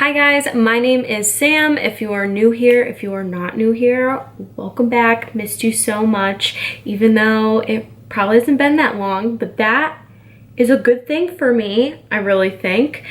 Hi guys, my name is Sam. If you are new here, if you are not new here, welcome back. Missed you so much, even though it probably hasn't been that long, but that is a good thing for me, I really think.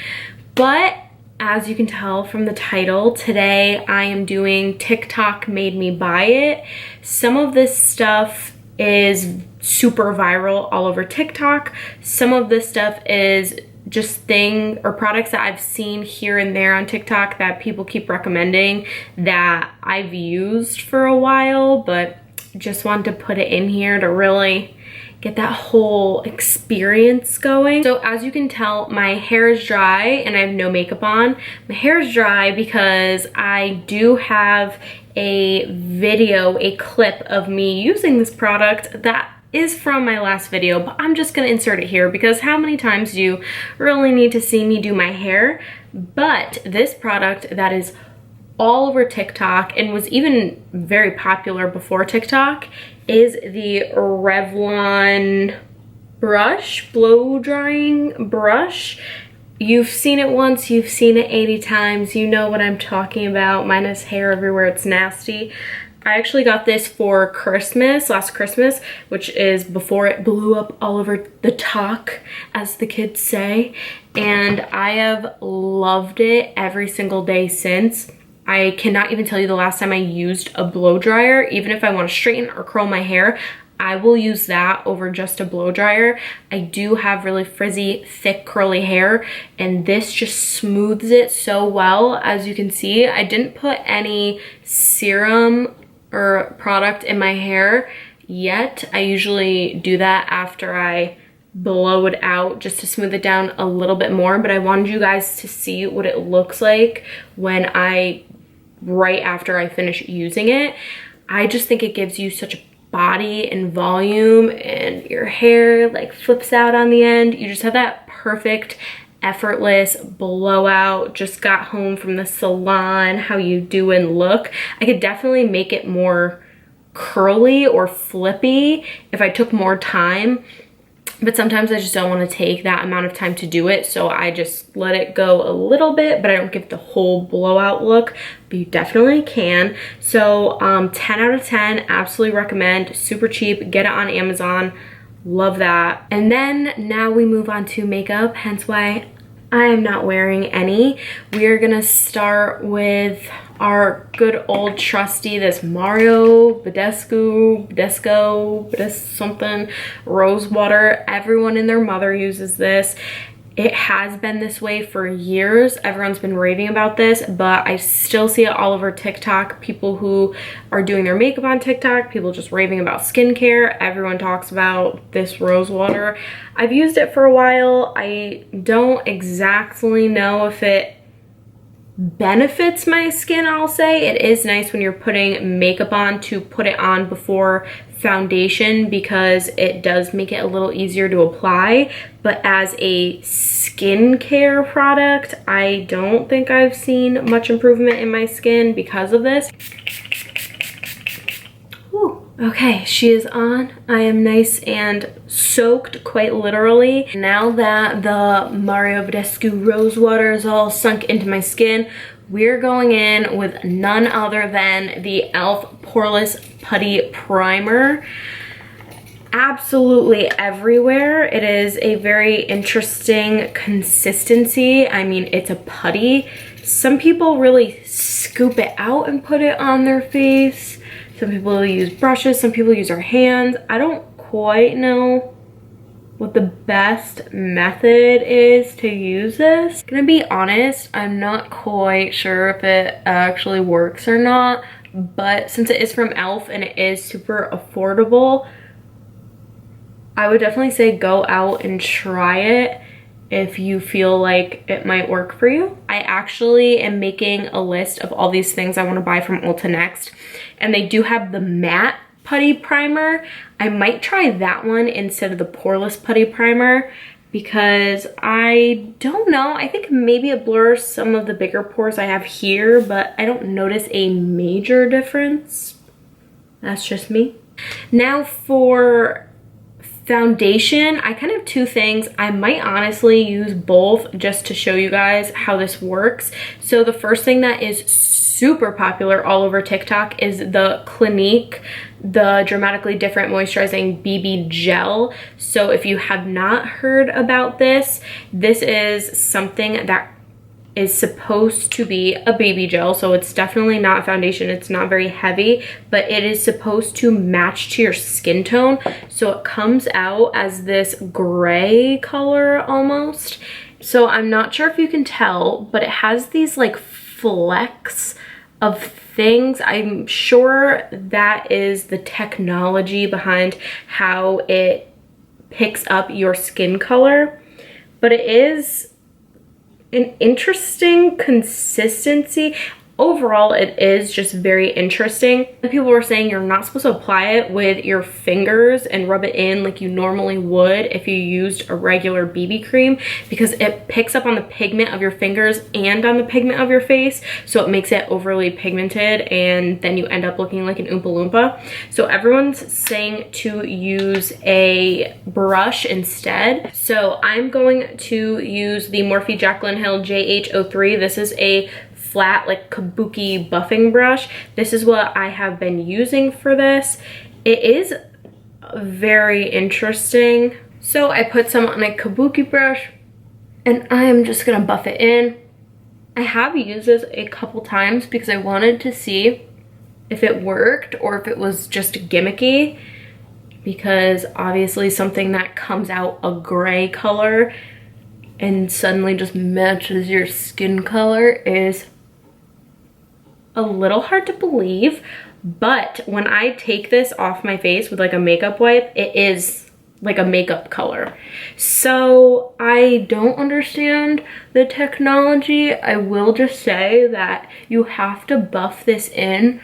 But as you can tell from the title, today I am doing TikTok made me buy it. Some of this stuff is super viral all over TikTok. Some of this stuff is just products that I've seen here and there on TikTok that people keep recommending that I've used for a while, but just wanted to put it in here to really get that whole experience going. So as you can tell, my hair is dry and I have no makeup on. My hair is dry because I do have a clip of me using this product that is from my last video, but I'm just gonna insert it here because how many times do you really need to see me do my hair? But this product that is all over TikTok and was even very popular before TikTok is the Revlon brush, blow drying brush. You've seen it once, you've seen it 80 times, you know what I'm talking about, minus hair everywhere, it's nasty. I actually got this for Christmas, last Christmas, which is before it blew up all over the talk, as the kids say. And I have loved it every single day since. I cannot even tell you the last time I used a blow dryer. Even if I want to straighten or curl my hair, I will use that over just a blow dryer. I do have really frizzy, thick, curly hair, and this just smooths it so well. As you can see, I didn't put any serum or product in my hair yet. I usually do that after I blow it out just to smooth it down a little bit more, but I wanted you guys to see what it looks like right after I finish using it. I just think it gives you such a body and volume, and your hair like flips out on the end. You just have that perfect effortless blowout. Just got home from the salon. How you doing? Look, I could definitely make it more curly or flippy if I took more time, but sometimes I just don't want to take that amount of time to do it, so I just let it go a little bit, but I don't give the whole blowout look, but you definitely can. So 10 out of 10, absolutely recommend. Super cheap, get it on Amazon. Love that. And then now we move on to makeup, hence why I am not wearing any. We are gonna start with our good old trusty, this Mario Badescu something rose water. Everyone and their mother uses this. It has been this way for years. Everyone's been raving about this, but I still see it all over TikTok. People who are doing their makeup on TikTok, people just raving about skincare. Everyone talks about this rose water. I've used it for a while. I don't exactly know if it benefits my skin, I'll say. It is nice when you're putting makeup on to put it on before foundation because it does make it a little easier to apply, but as a skincare product, I don't think I've seen much improvement in my skin because of this. Whew. Okay, she is on. I am nice and soaked, quite literally. Now that the Mario Badescu rose water is all sunk into my skin, we're going in with none other than the e.l.f. Poreless Putty Primer. Absolutely everywhere. It is a very interesting consistency. I mean, it's a putty. Some people really scoop it out and put it on their face. Some people use brushes, some people use their hands. I don't quite know what the best method is to use this. Gonna be honest, I'm not quite sure if it actually works or not, but since it is from e.l.f. and it is super affordable, I would definitely say go out and try it if you feel like it might work for you. I actually am making a list of all these things I want to buy from Ulta Next, and they do have the matte putty primer. I might try that one instead of the poreless putty primer because I don't know, I think maybe it blurs some of the bigger pores I have here, but I don't notice a major difference. That's just me. Now for Foundation, I kind of have two things. I might honestly use both just to show you guys how this works. So the first thing that is super popular all over TikTok is the Clinique, the Dramatically Different Moisturizing BB Gel. So if you have not heard about this, this is something that is supposed to be a baby gel, so it's definitely not foundation. It's not very heavy, but it is supposed to match to your skin tone. So it comes out as this gray color almost. So I'm not sure if you can tell, but it has these like flecks of things. I'm sure that is the technology behind how it picks up your skin color, but it is an interesting consistency. Overall, it is just very interesting. People were saying you're not supposed to apply it with your fingers and rub it in like you normally would if you used a regular BB cream, because it picks up on the pigment of your fingers and on the pigment of your face, so it makes it overly pigmented, and then you end up looking like an Oompa Loompa. So everyone's saying to use a brush instead. So I'm going to use the Morphe Jaclyn Hill JH03. This is a flat like kabuki buffing brush. This is what I have been using for this. It is very interesting. So I put some on a kabuki brush and I'm just gonna buff it in. I have used this a couple times because I wanted to see if it worked or if it was just gimmicky, because obviously something that comes out a gray color and suddenly just matches your skin color is a little hard to believe. But when I take this off my face with like a makeup wipe, it is like a makeup color. So I don't understand the technology. I will just say that you have to buff this in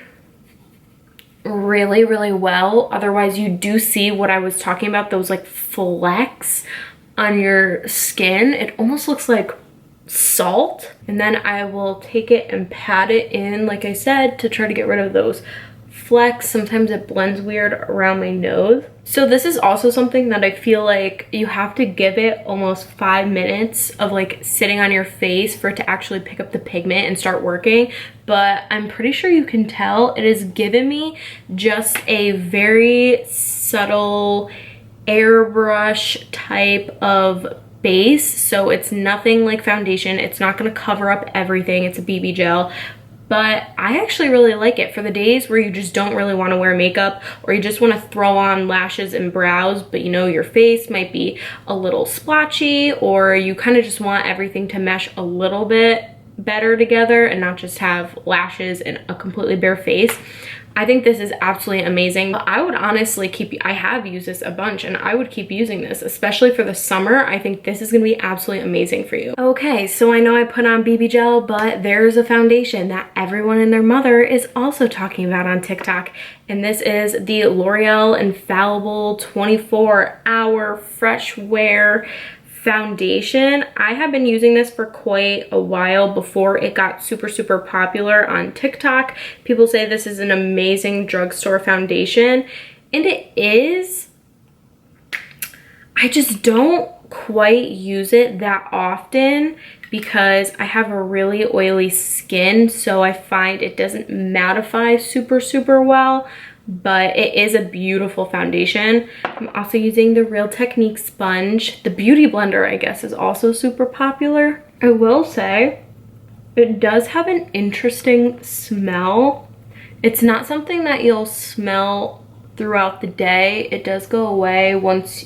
really, really well. Otherwise you do see what I was talking about, those like flecks on your skin. It almost looks like salt. And then I will take it and pat it in, like I said, to try to get rid of those flecks. Sometimes it blends weird around my nose. So this is also something that I feel like you have to give it almost 5 minutes of like sitting on your face for it to actually pick up the pigment and start working. But I'm pretty sure you can tell it has given me just a very subtle airbrush type of base. So it's nothing like foundation. It's not going to cover up everything. It's a BB gel. But I actually really like it for the days where you just don't really want to wear makeup, or you just want to throw on lashes and brows, but you know your face might be a little splotchy, or you kind of just want everything to mesh a little bit better together and not just have lashes and a completely bare face. I think this is absolutely amazing. I would honestly I have used this a bunch and I would keep using this, especially for the summer. I think this is gonna be absolutely amazing for you. Okay, so I know I put on BB gel, but there's a foundation that everyone and their mother is also talking about on TikTok. And this is the L'Oreal Infallible 24-Hour Fresh Wear Foundation. I have been using this for quite a while before it got super, super popular on TikTok. People say this is an amazing drugstore foundation, and it is. I just don't quite use it that often because I have a really oily skin, so I find it doesn't mattify super, super well. But it is a beautiful foundation. I'm also using the Real Technique sponge. The Beauty Blender, I guess, is also super popular. I will say it does have an interesting smell. It's not something that you'll smell throughout the day. It does go away once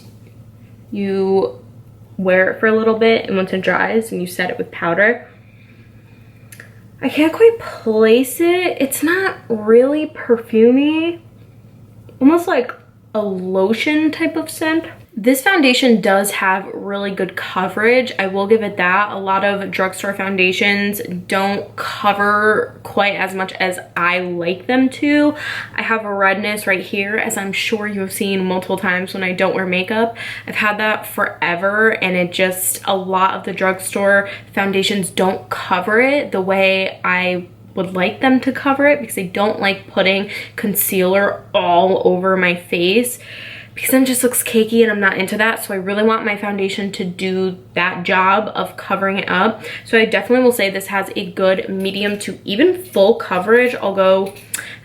you wear it for a little bit and once it dries and you set it with powder. I can't quite place it. It's not really perfumey. Almost like a lotion type of scent. This foundation does have really good coverage. I will give it that. A lot of drugstore foundations don't cover quite as much as I like them to. I have a redness right here, as I'm sure you have seen multiple times when I don't wear makeup. I've had that forever, and it just, a lot of the drugstore foundations don't cover it the way I would like them to cover it, because I don't like putting concealer all over my face. because then it just looks cakey and I'm not into that. So I really want my foundation to do that job of covering it up. So I definitely will say this has a good medium to even full coverage. I'll go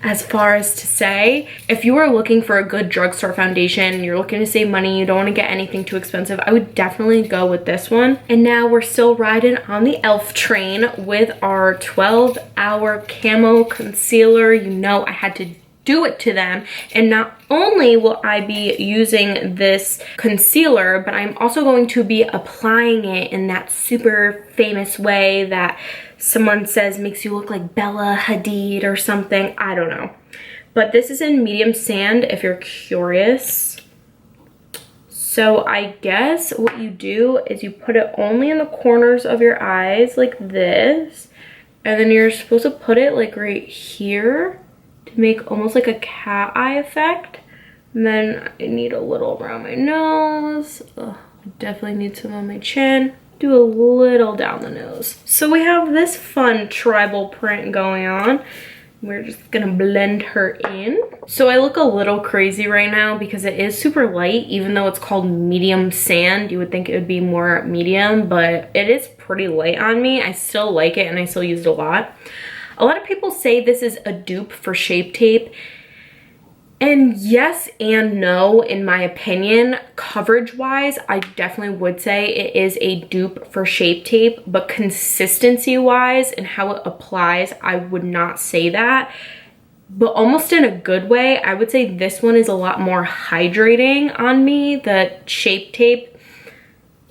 as far as to say, if you are looking for a good drugstore foundation, you're looking to save money, you don't want to get anything too expensive, I would definitely go with this one. And now we're still riding on the e.l.f. train with our 12-hour camo concealer. You know I had to do it to them. And not only will I be using this concealer, but I'm also going to be applying it in that super famous way that someone says makes you look like Bella Hadid or something. I don't know. But this is in medium sand if you're curious. So I guess what you do is you put it only in the corners of your eyes like this. And then you're supposed to put it like right here to make almost like a cat eye effect. And then I need a little around my nose. Ugh, I definitely need some on my chin. Do a little down the nose. So we have this fun tribal print going on. We're just gonna blend her in. So I look a little crazy right now because it is super light, even though it's called medium sand. You would think it would be more medium, but it is pretty light on me. I still like it and I still use it a lot. A lot of people say this is a dupe for Shape Tape. And yes and no, in my opinion. Coverage wise, I definitely would say it is a dupe for Shape Tape, but consistency wise and how it applies, I would not say that. But almost in a good way, I would say this one is a lot more hydrating on me. The Shape Tape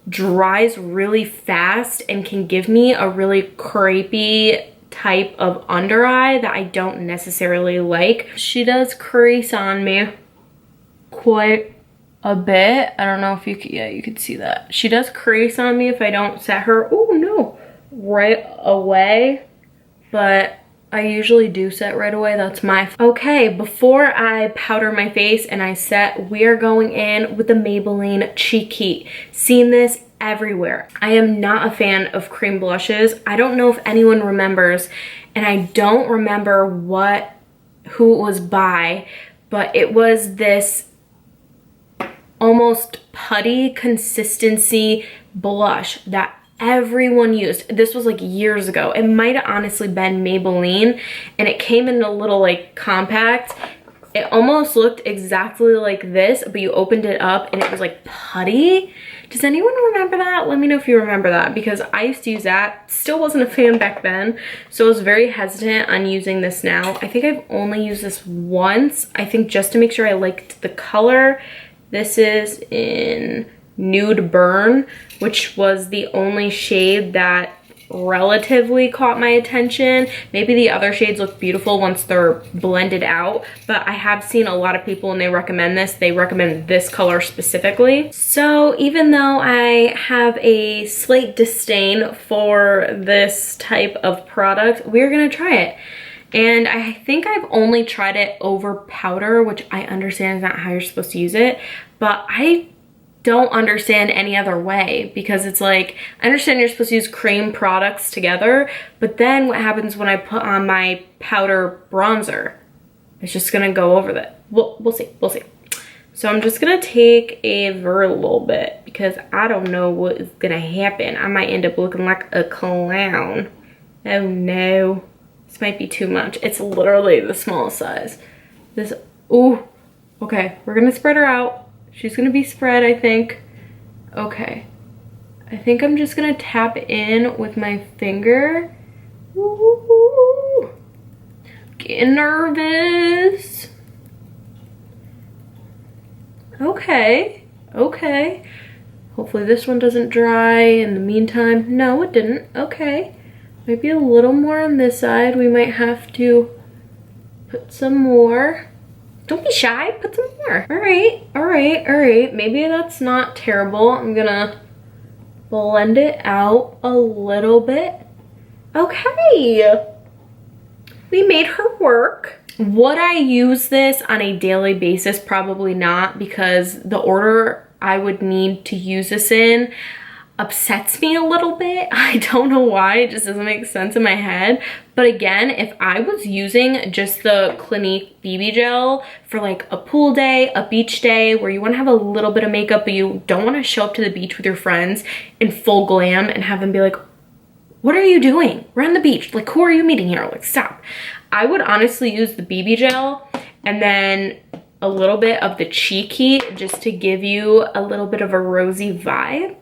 dries really fast and can give me a really crepey type of under eye that I don't necessarily like. She does crease on me quite a bit. I don't know if you could, yeah, you could see that. She does crease on me if I don't set her, oh no, right away. But I usually do set right away. That's my, okay, before I powder my face and I set, we are going in with the Maybelline Cheek Heat. Seen this everywhere. I am not a fan of cream blushes. I don't know if anyone remembers, and I don't remember who it was by, but it was this almost putty consistency blush that everyone used. This was like years ago. It might have honestly been Maybelline, and it came in a little like compact. It almost looked exactly like this, but you opened it up and it was like putty. Does anyone remember that? Let me know if you remember that, because I used to use that. Still wasn't a fan back then, so I was very hesitant on using this now. I think I've only used this once, I think just to make sure I liked the color. This is in Nude Burn, which was the only shade that relatively caught my attention. Maybe the other shades look beautiful once they're blended out, but I have seen a lot of people when they recommend this, they recommend this color specifically. So even though I have a slight disdain for this type of product, we're gonna try it. And I think I've only tried it over powder, which I understand is not how you're supposed to use it, but I don't understand any other way, because it's like, I understand you're supposed to use cream products together, but then what happens when I put on my powder bronzer? It's just gonna go over that. We'll see, we'll see. So I'm just gonna take a very little bit, because I don't know what is gonna happen. I might end up looking like a clown. Oh no, this might be too much. It's literally the smallest size. This, ooh, okay, we're gonna spread her out. She's gonna be spread, I think. Okay. I think I'm just gonna tap in with my finger. Ooh, getting nervous. Okay, okay. Hopefully this one doesn't dry in the meantime. No, it didn't. Okay. Maybe a little more on this side. We might have to put some more. Don't be shy, put some more. All right, all right, all right. Maybe that's not terrible. I'm gonna blend it out a little bit. Okay, we made her work. Would I use this on a daily basis? Probably not, because the order I would need to use this in, upsets me a little bit. I don't know why, it just doesn't make sense in my head. But again, if I was using just the Clinique BB gel for like a pool day, a beach day, where you want to have a little bit of makeup but you don't want to show up to the beach with your friends in full glam and have them be like, what are you doing? We're on the beach. Like, who are you meeting here? Like, stop. I would honestly use the BB gel and then a little bit of the cheek heat just to give you a little bit of a rosy vibe.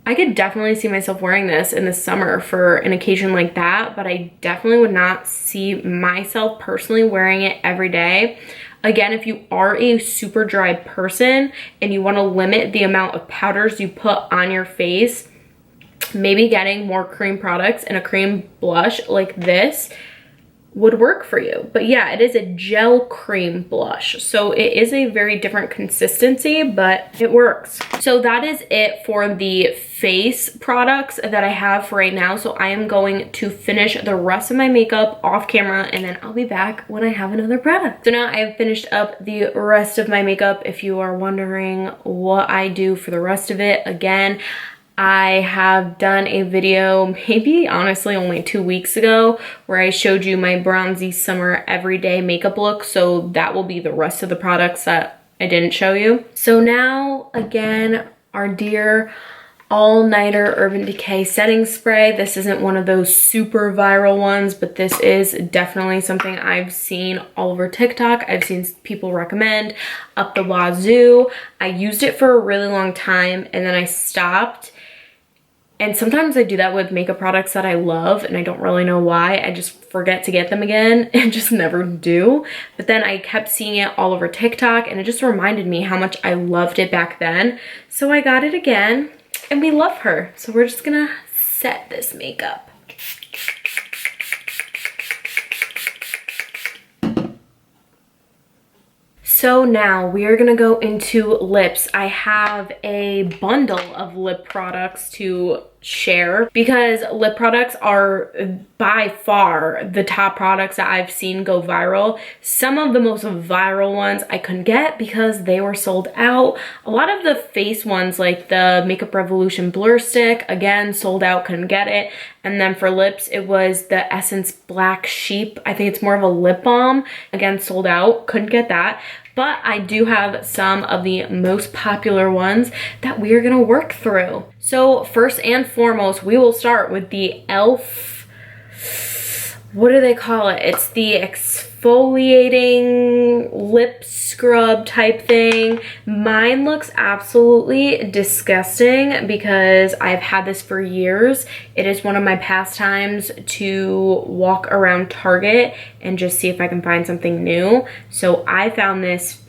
I could definitely see myself wearing this in the summer for an occasion like that, but I definitely would not see myself personally wearing it every day. Again, if you are a super dry person and you want to limit the amount of powders you put on your face, maybe getting more cream products and a cream blush like this would work for you. But yeah, it is a gel cream blush, so it is a very different consistency, but it works. So that is it for the face products that I have for right now. So I am going to finish the rest of my makeup off camera, and then I'll be back when I have another product. So now I've finished up the rest of my makeup. If you are wondering what I do for the rest of it, again, I have done a video, maybe honestly only 2 weeks ago, where I showed you my bronzy summer everyday makeup look. So that will be the rest of the products that I didn't show you. So now, again, our dear all-nighter Urban Decay setting spray. This isn't one of those super viral ones, but this is definitely something I've seen all over TikTok. I've seen people recommend up the wazoo. I used it for a really long time and then I stopped. And sometimes I do that with makeup products that I love and I don't really know why. I just forget to get them again and just never do. But then I kept seeing it all over TikTok and it just reminded me how much I loved it back then. So I got it again and we love her. So we're just gonna set this makeup. So now we are gonna go into lips. I have a bundle of lip products to share because lip products are by far the top products that I've seen go viral. Some of the most viral ones I couldn't get because they were sold out. A lot of the face ones like the Makeup Revolution Blur Stick, again, sold out, couldn't get it. And then for lips, it was the Essence Black Sheep. I think it's more of a lip balm. Again, sold out, couldn't get that. But I do have some of the most popular ones that we are gonna work through. So first and foremost, we will start with the e.l.f. What do they call it? It's the exfoliating lip scrub type thing. Mine looks absolutely disgusting because I've had this for years. It is one of my pastimes to walk around Target and just see if I can find something new. So I found this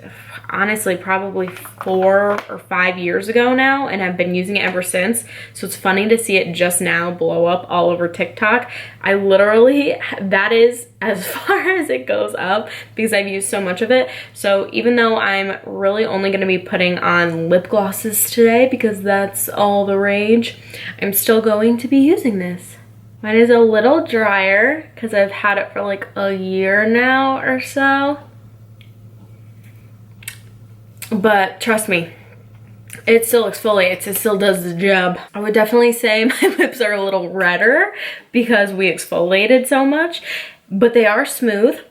honestly probably 4 or 5 years ago now and I've been using it ever since. So it's funny to see it just now blow up all over TikTok. I literally, that is as far as it goes up because I've used so much of it. So even though I'm really only going to be putting on lip glosses today because that's all the rage, I'm still going to be using this. Mine is a little drier because I've had it for like a year now or so. But trust me, it still exfoliates, it still does the job. I would definitely say my lips are a little redder because we exfoliated so much, but they are smooth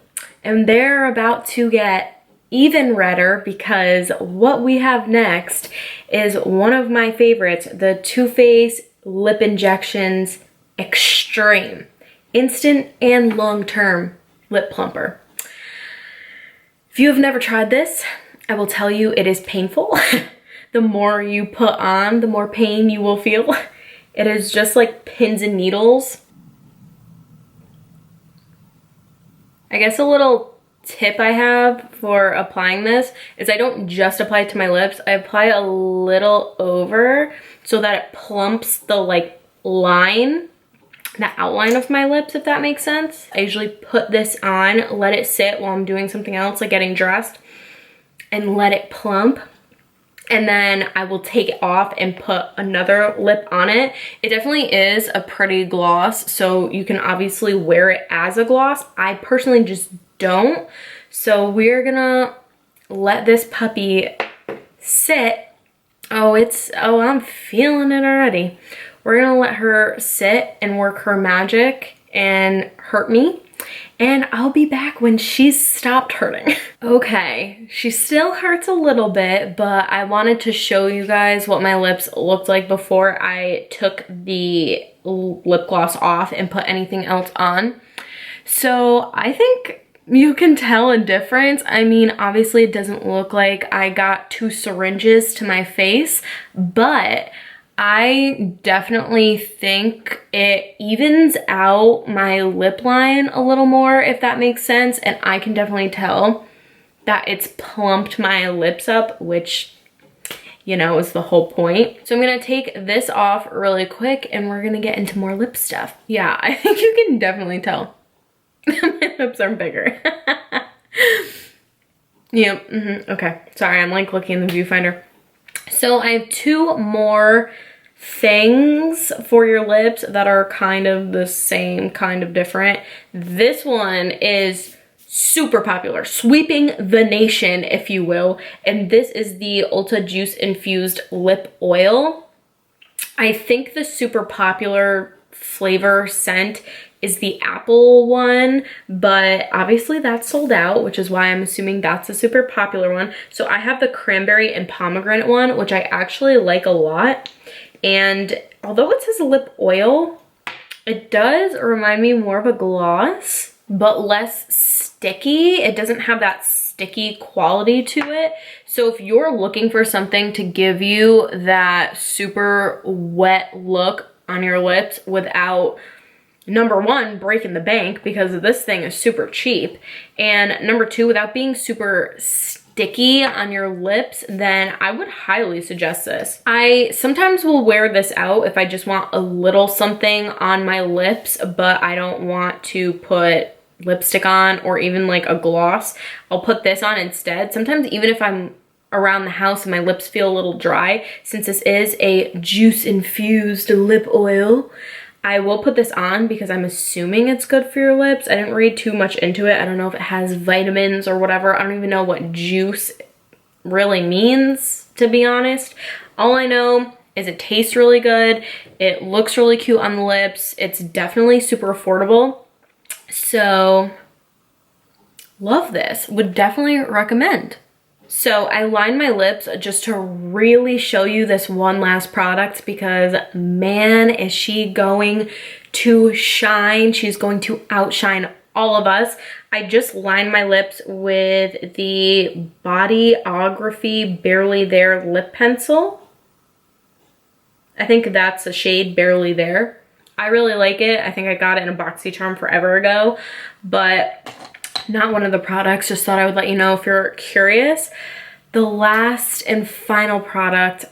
and they're about to get even redder because what we have next is one of my favorites, the Too Faced Lip Injections Extreme Instant and Long-Term Lip Plumper. If you have never tried this, I will tell you it is painful. The more you put on, the more pain you will feel. It is just like pins and needles. I guess a little tip I have for applying this is I don't just apply it to my lips. I apply a little over so that it plumps the like line, the outline of my lips, if that makes sense. I usually put this on, let it sit while I'm doing something else like getting dressed, and let it plump, and then I will take it off and put another lip on it. It definitely is a pretty gloss, so you can obviously wear it as a gloss. I personally just don't. So we're gonna let this puppy sit Oh, I'm feeling it already. We're gonna let her sit and work her magic and hurt me. And I'll be back when she's stopped hurting. Okay, she still hurts a little bit, but I wanted to show you guys what my lips looked like before I took the lip gloss off and put anything else on. So I think you can tell a difference. I mean, obviously it doesn't look like I got 2 syringes to my face, but I definitely think it evens out my lip line a little more, if that makes sense. And I can definitely tell that it's plumped my lips up, which, you know, is the whole point. So I'm gonna take this off really quick and we're gonna get into more lip stuff. Yeah, I think you can definitely tell. My lips are bigger. Yep, okay. Sorry, I'm like looking in the viewfinder. So I have 2 more things for your lips that are kind of the same, kind of different. This one is super popular, sweeping the nation, if you will. And this is the Ulta Juice Infused Lip Oil. I think the super popular flavor scent is the apple one, but obviously that's sold out, which is why I'm assuming that's a super popular one. So I have the cranberry and pomegranate one, which I actually like a lot. And although it says lip oil, it does remind me more of a gloss, but less sticky. It doesn't have that sticky quality to it. So if you're looking for something to give you that super wet look on your lips without, number 1, breaking the bank, because this thing is super cheap, and number 2, without being super sticky on your lips, then I would highly suggest this. I sometimes will wear this out if I just want a little something on my lips, but I don't want to put lipstick on or even like a gloss. I'll put this on instead. Sometimes even if I'm around the house and my lips feel a little dry, since this is a juice infused lip oil, I will put this on because I'm assuming it's good for your lips. I didn't read too much into it. I don't know if it has vitamins or whatever. I don't even know what juice really means, to be honest. All I know is it tastes really good. It looks really cute on the lips. It's definitely super affordable. So, love this. Would definitely recommend. So I lined my lips just to really show you this one last product because man, is she going to shine. She's going to outshine all of us. I just lined my lips with the Bodyography Barely There lip pencil. I think that's the shade Barely There. I really like it. I think I got it in a BoxyCharm forever ago, but not one of the products. Just thought I would let you know if you're curious. The last and final product,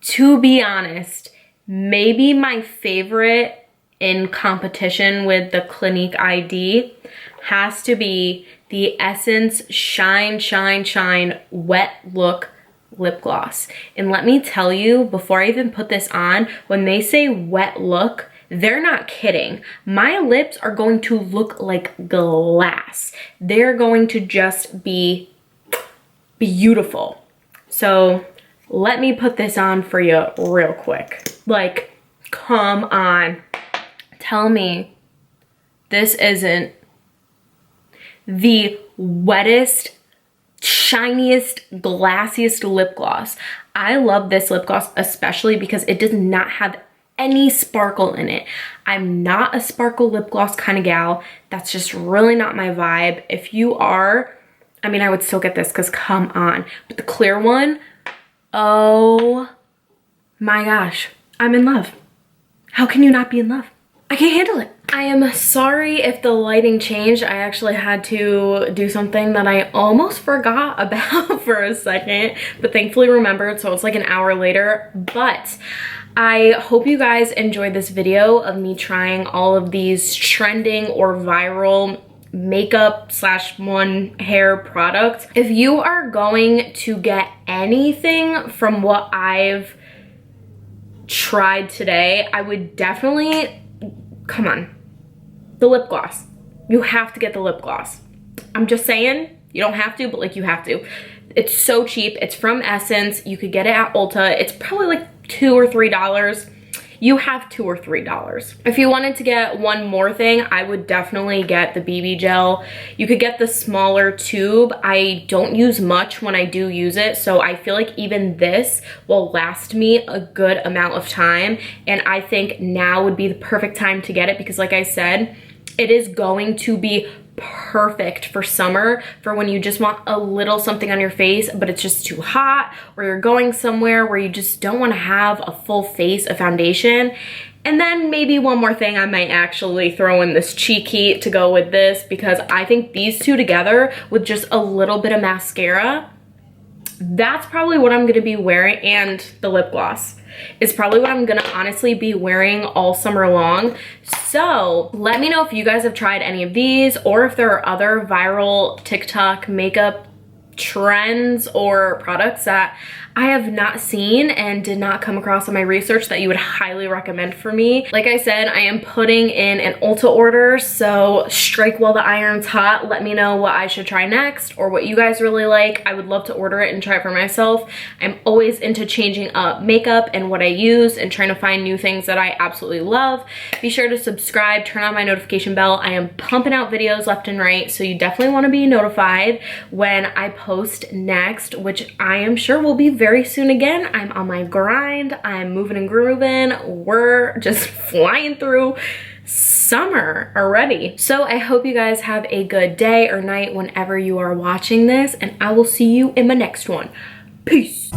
to be honest, maybe my favorite in competition with the Clinique ID, has to be the Essence Shine Shine Shine Wet Look Lip Gloss. And let me tell you, before I even put this on, when they say wet look, they're not kidding. My lips are going to look like glass. They're going to just be beautiful. So let me put this on for you real quick. Like, come on. Tell me this isn't the wettest, shiniest, glassiest lip gloss. I love this lip gloss especially because it does not have any sparkle in it. I'm not a sparkle lip gloss kind of gal. That's just really not my vibe. If you are, I mean, I would still get this because come on. But the clear one, oh my gosh, I'm in love. How can you not be in love? I can't handle it. I am sorry if the lighting changed. I actually had to do something that I almost forgot about for a second, but thankfully remembered, so it's like an hour later. But I hope you guys enjoyed this video of me trying all of these trending or viral makeup / one hair products. If you are going to get anything from what I've tried today, I would definitely, come on, the lip gloss. You have to get the lip gloss. I'm just saying, you don't have to, but like you have to. It's so cheap. It's from Essence. You could get it at Ulta. It's probably like $2 or $3. You have $2 or $3. If you wanted to get one more thing, I would definitely get the BB gel. You could get the smaller tube. I don't use much when I do use it, so I feel like even this will last me a good amount of time, and I think now would be the perfect time to get it because like I said, it is going to be perfect for summer, for when you just want a little something on your face but it's just too hot, or you're going somewhere where you just don't want to have a full face of foundation. And then maybe one more thing, I might actually throw in this Cheek Heat to go with this, because I think these two together with just a little bit of mascara, that's probably what I'm gonna be wearing, and the lip gloss is probably what I'm gonna honestly be wearing all summer long. So let me know if you guys have tried any of these, or if there are other viral TikTok makeup trends or products that I have not seen and did not come across in my research that you would highly recommend for me. Like I said, I am putting in an Ulta order, so strike while the iron's hot. Let me know what I should try next or what you guys really like. I would love to order it and try it for myself. I'm always into changing up makeup and what I use and trying to find new things that I absolutely love. Be sure to subscribe, turn on my notification bell. I am pumping out videos left and right, so you definitely want to be notified when I post next, which I am sure will be very soon again. I'm on my grind. I'm moving and grooving. We're just flying through summer already. So I hope you guys have a good day or night whenever you are watching this, and I will see you in my next one. Peace.